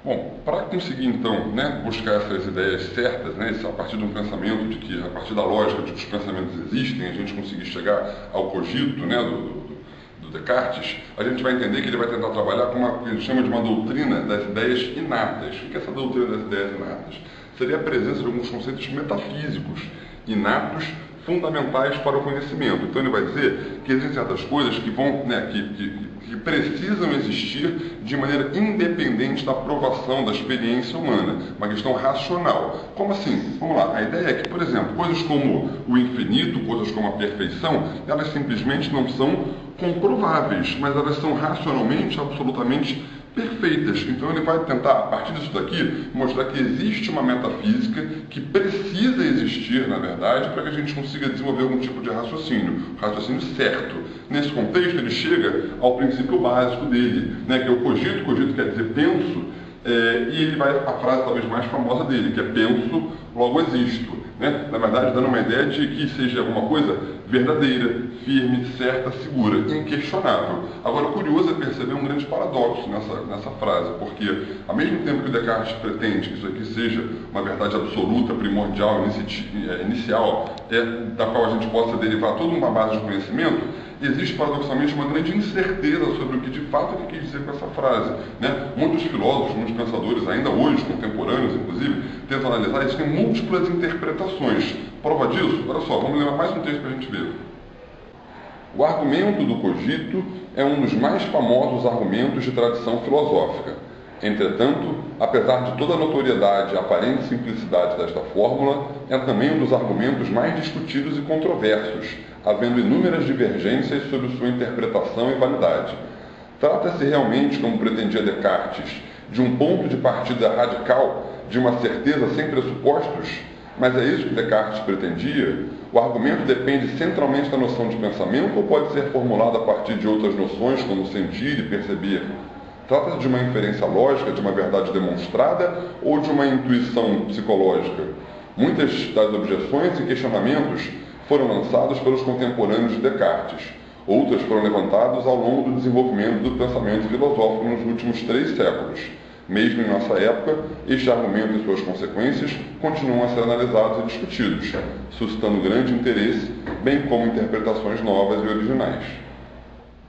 Bom, para conseguir então, né, buscar essas ideias certas, né, a partir de um pensamento de que, a partir da lógica de que os pensamentos existem, a gente conseguir chegar ao cogito, né, do Descartes, a gente vai entender que ele vai tentar trabalhar com uma que ele chama de uma doutrina das ideias inatas. O que é essa doutrina das ideias inatas? Seria a presença de alguns conceitos metafísicos inatos, fundamentais para o conhecimento. Então ele vai dizer que existem certas coisas que vão, né, que precisam existir de maneira independente da aprovação da experiência humana, uma questão racional. Como assim? Vamos lá, a ideia é que, por exemplo, coisas como o infinito, coisas como a perfeição, elas simplesmente não são comprováveis, mas elas são racionalmente absolutamente perfeitas. Então ele vai tentar, a partir disso daqui, mostrar que existe uma metafísica que precisa existir, na verdade, para que a gente consiga desenvolver algum tipo de raciocínio certo. Nesse contexto, ele chega ao princípio básico dele, né, que é o cogito. Cogito quer dizer penso, e ele vai a frase talvez mais famosa dele, que é penso, logo existo. Né? Na verdade, dando uma ideia de que seja alguma coisa verdadeira, firme, certa, segura, inquestionável. Agora, o curioso é perceber um grande paradoxo nessa frase, porque ao mesmo tempo que Descartes pretende que isso aqui seja uma verdade absoluta, primordial, inicial, da qual a gente possa derivar toda uma base de conhecimento, existe paradoxalmente uma grande incerteza sobre o que de fato ele quis dizer com essa frase. Né? Muitos filósofos, muitos pensadores, ainda hoje, contemporâneos inclusive, tentam analisar, existem múltiplas interpretações. Prova disso? Olha só, vamos ler mais um texto para a gente ver. O argumento do cogito é um dos mais famosos argumentos de tradição filosófica. Entretanto, apesar de toda a notoriedade e aparente simplicidade desta fórmula, é também um dos argumentos mais discutidos e controversos, havendo inúmeras divergências sobre sua interpretação e validade. Trata-se realmente, como pretendia Descartes, de um ponto de partida radical, de uma certeza sem pressupostos? Mas é isso que Descartes pretendia? O argumento depende centralmente da noção de pensamento ou pode ser formulado a partir de outras noções, como sentir e perceber? Trata-se de uma inferência lógica, de uma verdade demonstrada ou de uma intuição psicológica? Muitas das objeções e questionamentos foram lançados pelos contemporâneos de Descartes. Outras foram levantadas ao longo do desenvolvimento do pensamento filosófico nos últimos 3 séculos. Mesmo em nossa época, este argumento e suas consequências continuam a ser analisados e discutidos, suscitando grande interesse, bem como interpretações novas e originais.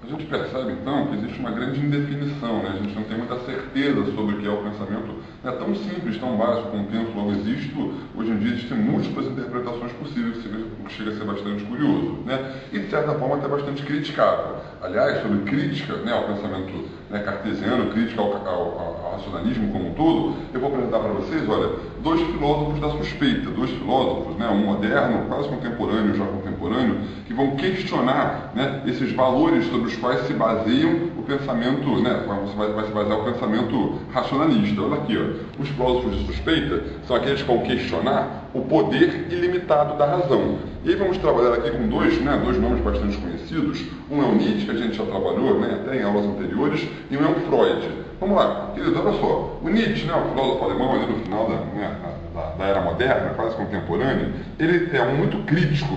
A gente percebe, então, que existe uma grande indefinição, né? A gente não tem muita certeza sobre o que é o pensamento. Não é tão simples, tão básico como penso, logo existo. Hoje em dia existem múltiplas interpretações possíveis, que chega a ser bastante curioso, né? E, de certa forma, até bastante criticável. Aliás, sobre crítica, né, ao pensamento, né, cartesiano, crítica ao racionalismo como um todo, eu vou apresentar para vocês, olha, 2 filósofos da suspeita, 2 filósofos, né, um moderno, quase contemporâneo, já contemporâneo, que vão questionar, né, esses valores sobre os quais se baseiam o pensamento, né, vai se basear o pensamento racionalista. Olha aqui, ó, os filósofos de suspeita são aqueles que vão questionar o poder ilimitado da razão. E aí vamos trabalhar aqui com dois nomes bastante conhecidos. Um é o Nietzsche, que a gente já trabalhou, né, até em aulas anteriores, e um é o Freud. Vamos lá, queridos, olha só. O Nietzsche, né, o filósofo alemão, ali no final da era moderna, quase contemporânea, ele é muito crítico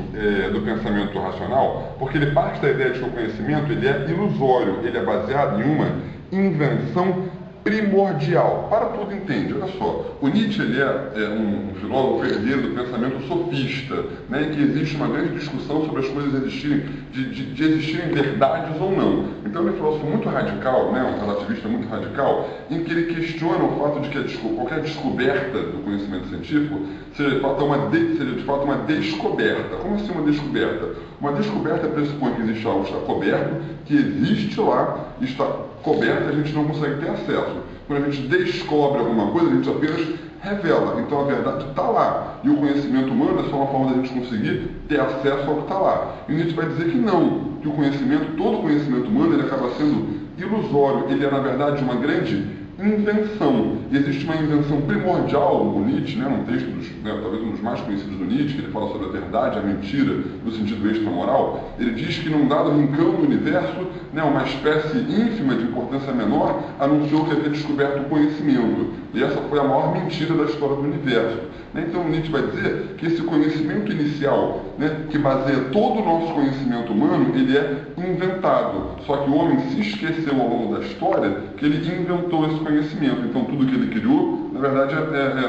do pensamento racional, porque ele parte da ideia de que o conhecimento ele é ilusório, ele é baseado em uma invenção primordial. Para tudo entende. Olha só, o Nietzsche ele é um filósofo herdeiro do pensamento sofista, né, em que existe uma grande discussão sobre as coisas existirem, de existirem verdades ou não. Então ele é um filósofo muito radical, né, um relativista muito radical, em que ele questiona o fato de que qualquer descoberta do conhecimento científico seja de fato uma descoberta. Como assim uma descoberta? Uma descoberta pressupõe que existe algo que está coberto, que existe lá, está coberto e a gente não consegue ter acesso. Quando a gente descobre alguma coisa, a gente apenas revela. Então a verdade está lá. E o conhecimento humano é só uma forma da gente conseguir ter acesso ao que está lá. E a gente vai dizer que não, que o conhecimento, todo o conhecimento humano, ele acaba sendo ilusório. Ele é, na verdade, uma grande invenção. E existe uma invenção primordial no Nietzsche, né, num texto talvez um dos mais conhecidos do Nietzsche, que ele fala sobre a verdade, a mentira, no sentido extramoral. Ele diz que num dado rincão do universo, né, uma espécie ínfima de importância menor anunciou que havia descoberto o conhecimento. E essa foi a maior mentira da história do universo. Né? Então Nietzsche vai dizer que esse conhecimento inicial, né, que baseia todo o nosso conhecimento humano, ele é inventado. Só que o homem se esqueceu ao longo da história que ele inventou esse conhecimento. Então tudo que ele criou, na verdade,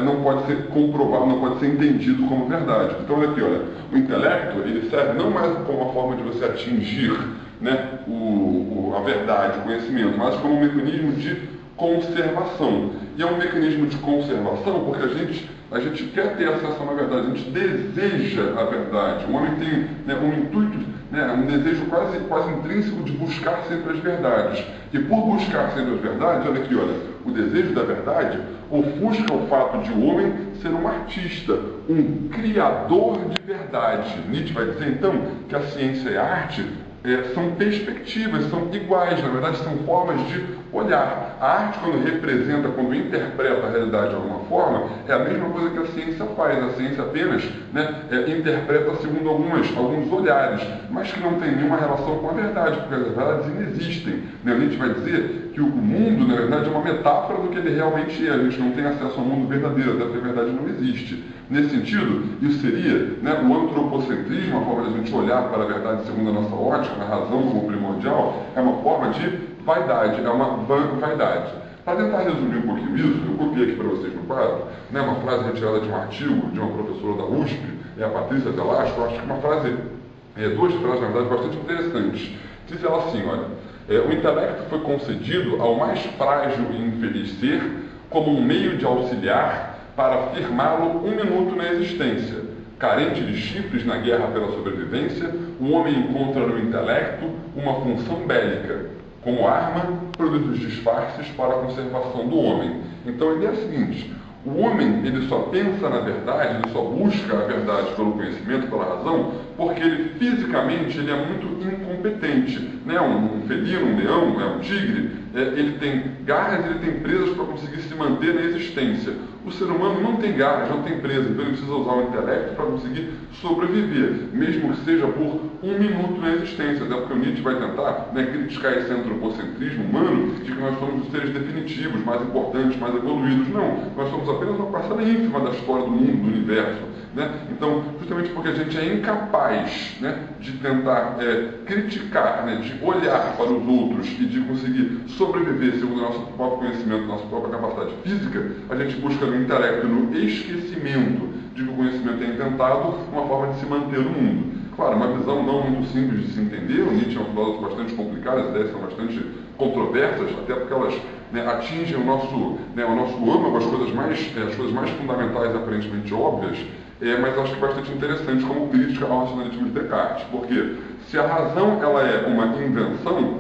não pode ser comprovado, não pode ser entendido como verdade. Então olha aqui, olha, o intelecto ele serve não mais como uma forma de você atingir, né, a verdade, o conhecimento, mas como um mecanismo de conservação. E é um mecanismo de conservação porque a gente quer ter acesso a uma verdade, a gente deseja a verdade. O homem tem, né, um intuito, né, um desejo quase intrínseco de buscar sempre as verdades. E por buscar sempre as verdades, olha aqui, olha, o desejo da verdade ofusca o fato de o homem ser um artista, um criador de verdade. Nietzsche vai dizer então que a ciência e a arte são perspectivas, são iguais, na verdade são formas de olhar. A arte, quando representa, quando interpreta a realidade de alguma forma, é a mesma coisa que a ciência faz. A ciência apenas, né, interpreta segundo alguns olhares, mas que não tem nenhuma relação com a verdade, porque as verdades inexistem. Né? Nietzsche vai dizer que o mundo, na verdade, é uma metáfora do que ele realmente é. A gente não tem acesso ao mundo verdadeiro, até porque a verdade não existe. Nesse sentido, isso seria, né, o antropocentrismo, a forma de a gente olhar para a verdade segundo a nossa ótica, a razão como primordial, é uma forma de vaidade, é uma vaidade. Para tentar resumir um pouquinho isso, eu copiei aqui para vocês no quadro, né, uma frase retirada de um artigo de uma professora da USP, a Patrícia Velasco. Eu acho que uma frase, duas frases, na verdade, bastante interessantes. Diz ela assim, olha, o intelecto foi concedido ao mais frágil e infeliz ser como um meio de auxiliar para firmá-lo um minuto na existência. Carente de chifres na guerra pela sobrevivência, o homem encontra no intelecto uma função bélica. Como arma, produz os disfarces para a conservação do homem. Então a ideia é a seguinte: o homem ele só pensa na verdade, ele só busca a verdade pelo conhecimento, pela razão, porque ele fisicamente ele é muito incompetente. Né? Um felino, um leão, um tigre, ele tem garras, ele tem presas para conseguir se manter na existência. O ser humano não tem garras, não tem presa, então ele precisa usar o intelecto para conseguir sobreviver, mesmo que seja por um minuto na existência. Até porque o Nietzsche vai tentar, né, criticar esse antropocentrismo humano de que nós somos os seres definitivos, mais importantes, mais evoluídos. Não, nós somos apenas uma parcela ínfima da história do mundo, do universo. Né? Então, justamente porque a gente é incapaz, né, de tentar criticar, né, de olhar para os outros e de conseguir sobreviver segundo o nosso próprio conhecimento, nossa própria capacidade física, a gente busca no intelecto, no esquecimento de que o conhecimento é inventado, uma forma de se manter no mundo. Claro, uma visão não muito simples de se entender. O Nietzsche é um filósofo bastante complicado, as ideias são bastante controversas, até porque elas, né, atingem o nosso âmago, as coisas mais fundamentais, aparentemente óbvias, mas acho que bastante interessante como crítica ao racionalismo de Descartes. Porque se a razão ela é uma invenção,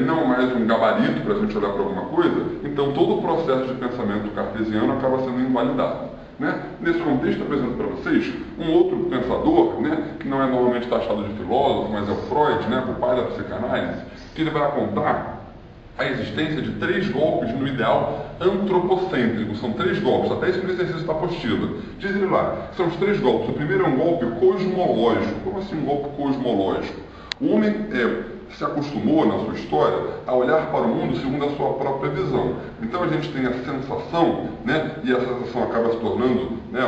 não mais um gabarito para a gente olhar para alguma coisa, então todo o processo de pensamento cartesiano acaba sendo invalidado. Né? Nesse contexto, eu apresento para vocês um outro pensador, né, que não é normalmente taxado de filósofo, mas é o Freud, né, o pai da psicanálise, que ele vai apontar a existência de 3 golpes no ideal antropocêntrico. São 3 golpes, até isso no exercício da apostila. Diz ele lá, são os 3 golpes. O primeiro é um golpe cosmológico. Como assim um golpe cosmológico? O homem se acostumou, na sua história, a olhar para o mundo segundo a sua própria visão. Então a gente tem a sensação, né, e essa sensação acaba se tornando, né,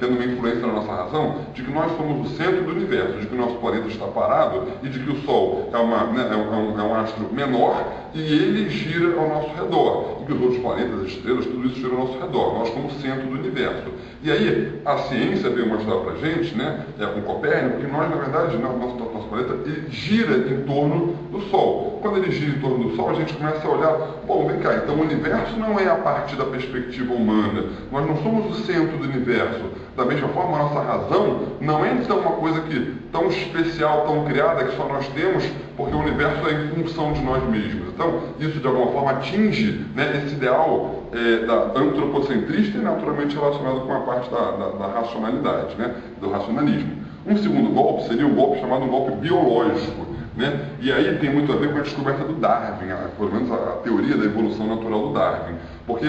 tendo uma influência na nossa razão, de que nós somos o centro do universo, de que o nosso planeta está parado e de que o Sol é um astro menor e ele gira ao nosso redor. E que os outros planetas, as estrelas, tudo isso gira ao nosso redor. Nós como centro do universo. E aí a ciência veio mostrar para a gente, né, com Copérnico, que nós, na verdade, nosso planeta ele gira em torno do Sol. Quando ele gira em torno do Sol, a gente começa a olhar, bom, vem cá, então o universo não é a partir da perspectiva humana. Nós não somos o centro do universo. Da mesma forma, a nossa razão não é então uma coisa tão especial, tão criada, que só nós temos, porque o universo é em função de nós mesmos. Então, isso de alguma forma atinge, né, esse ideal da antropocentrista e naturalmente relacionado com a parte da racionalidade, né, do racionalismo. Um segundo golpe seria um golpe chamado um golpe biológico. né? E aí tem muito a ver com a descoberta do Darwin, pelo menos a teoria da evolução natural do Darwin. Porque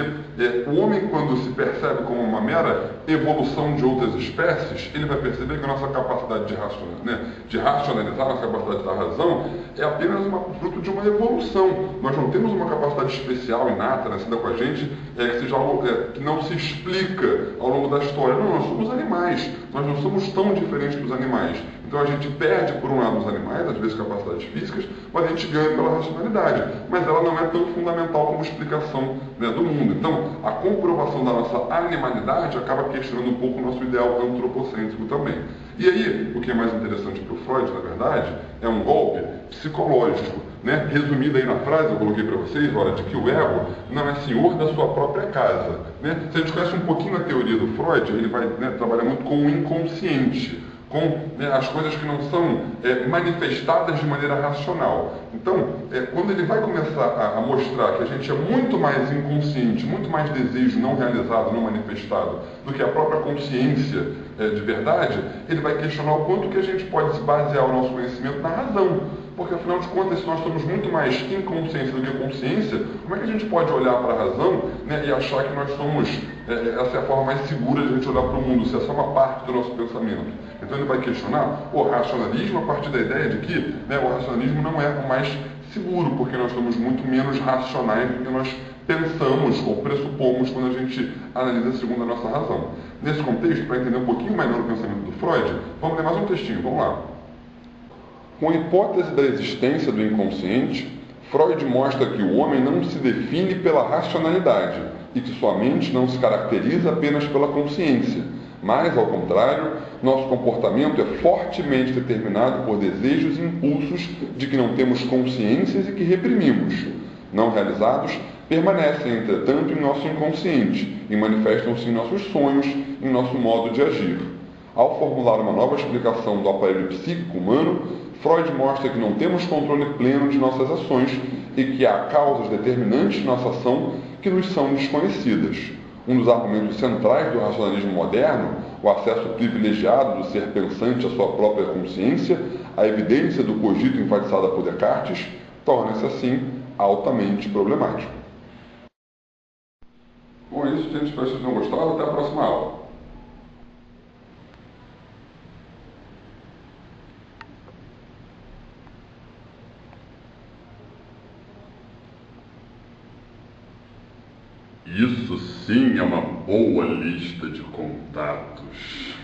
o homem, quando se percebe como uma mera evolução de outras espécies, ele vai perceber que a nossa capacidade de racionalizar, a nossa capacidade da razão, é apenas fruto de uma evolução. Nós não temos uma capacidade especial, inata, nascida com a gente, que seja algo que não se explica ao longo da história. Não, nós somos animais, nós não somos tão diferentes dos animais. Então a gente perde, por um lado, os animais, às vezes capacidades físicas, mas a gente ganha pela racionalidade. Mas ela não é tão fundamental como explicação, né, do mundo. Então, a comprovação da nossa animalidade acaba questionando um pouco o nosso ideal antropocêntrico também. E aí, o que é mais interessante para o Freud, na verdade, é um golpe psicológico. Né? Resumido aí na frase, eu coloquei para vocês, olha, de que o ego não é senhor da sua própria casa. Né? Se a gente conhece um pouquinho a teoria do Freud, ele vai, né, trabalhar muito com o inconsciente, com, né, as coisas que não são manifestadas de maneira racional. Então, quando ele vai começar a mostrar que a gente é muito mais inconsciente, muito mais desejo não realizado, não manifestado, do que a própria consciência de verdade, ele vai questionar o quanto que a gente pode se basear o nosso conhecimento na razão. Porque, afinal de contas, se nós somos muito mais inconsciência do que consciência, como é que a gente pode olhar para a razão, né, e achar que nós somos, essa é a forma mais segura de a gente olhar para o mundo, se é só uma parte do nosso pensamento? Então ele vai questionar o racionalismo a partir da ideia de que, né, o racionalismo não é o mais seguro, porque nós somos muito menos racionais do que nós pensamos ou pressupomos quando a gente analisa segundo a nossa razão. Nesse contexto, para entender um pouquinho melhor o pensamento do Freud, vamos ler mais um textinho, vamos lá. Com a hipótese da existência do inconsciente, Freud mostra que o homem não se define pela racionalidade e que sua mente não se caracteriza apenas pela consciência, mas, ao contrário, nosso comportamento é fortemente determinado por desejos e impulsos de que não temos consciências e que reprimimos. Não realizados, permanecem, entretanto, em nosso inconsciente e manifestam-se em nossos sonhos, em nosso modo de agir. Ao formular uma nova explicação do aparelho psíquico humano, Freud mostra que não temos controle pleno de nossas ações e que há causas determinantes de nossa ação que nos são desconhecidas. Um dos argumentos centrais do racionalismo moderno, o acesso privilegiado do ser pensante à sua própria consciência, a evidência do cogito enfatizada por Descartes, torna-se assim altamente problemático. Bom, é isso, gente. Espero que vocês tenham gostado. Até a próxima aula. Isso sim é uma boa lista de contatos.